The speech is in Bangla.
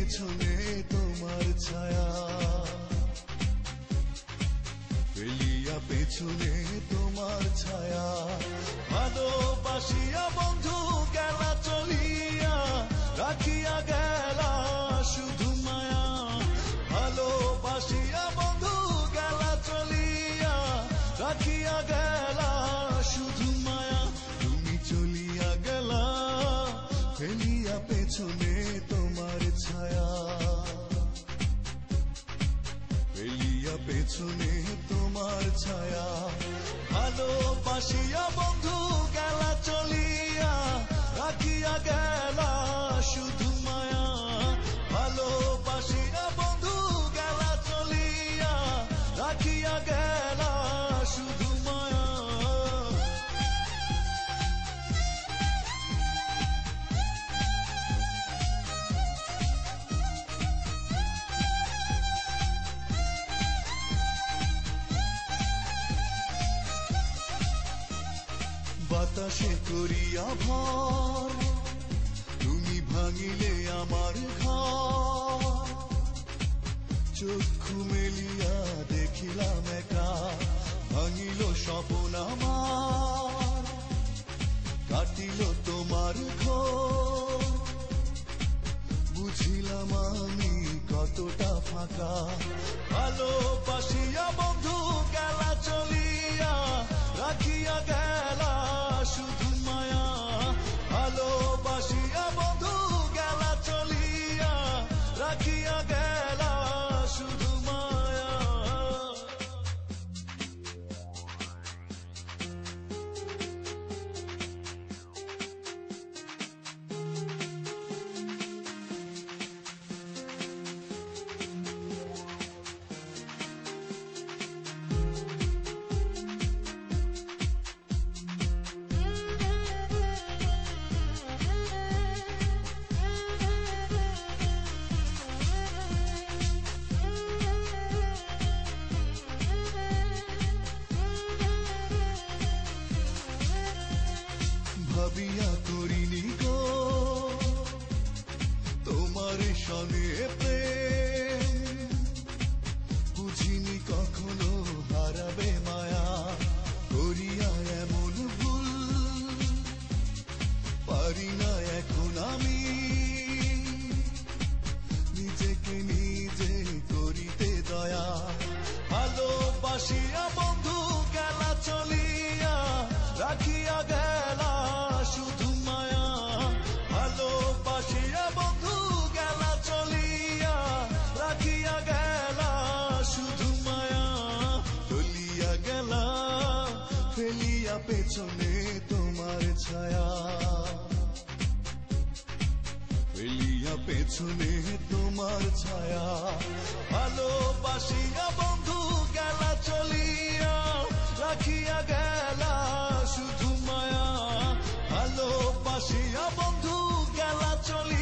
পেছনে তোমার ছায়া, ফেলিয়া পেছনে তোমার ছায়া। ভালোবাসিয়া বন্ধু গেলা চলিয়া, রাখিয়া গেলা শুধু মায়া। ভালোবাসিয়া বন্ধু গেলা চলিয়া, রাখিয়া গেলা শুধু মায়া। তুমি চলিয়া গেলা ফেলিয়া পেছনে তোমার ছায়া, ফেলিয়া পেছনে তোমার ছায়া। ভালোবাসিয়া বন্ধু গেলা চলিয়া, রাখিয়া গেলা শুধু মায়া। ভালোবাসিয়া বন্ধু গেলা চলিয়া, রাখিয়া গেলা শুধু মায়া। বাতাসে করিয়া ভর, তুমি ভাঙিলে আমার ঘর। চক্ষু মেলিয়া দেখিলাম একা, ভাঙিল স্বপ্ন আমার। কাটিল তোমার ঘোর, বুঝিলাম আমি কতটা ফাঁকা। ভালোবাসিয়া বন্ধু গেলা চলিয়া, রাখিয়া গেলা শুধু মায়া। ভালোবাসিয়া বন্ধু গেলা চলিয়া, রাখিয়া গেলা শুধু মায়া। ভাবিয়া করিনি গো তোমার সনে প্রেম, বুঝিনি কখনো হারাবে মায়া। করিয়া এমন ভুল পারি না এখন আমি, নিজেকে নিজে করিতে দয়া। ভালোবাসিয়া বন্ধু গেলা চলিয়া, রাখিয়া গেলা শুধু মায়া। ভালোবাসিয়া বন্ধু গেলা চলিয়া, রাখিয়া গেলা শুধু মায়া। চলিয়া গেলা ফেলিয়া পেছনে তোমার ছায়া, ফেলিয়া পেছনে তোমার ছায়া। ভালোবাসিয়া বন্ধু গেলা চলিয়া, রাখিয়া গেলা শুধু মায়া। ভালোবাসিয়া বন্ধু গেলা চলিয়া।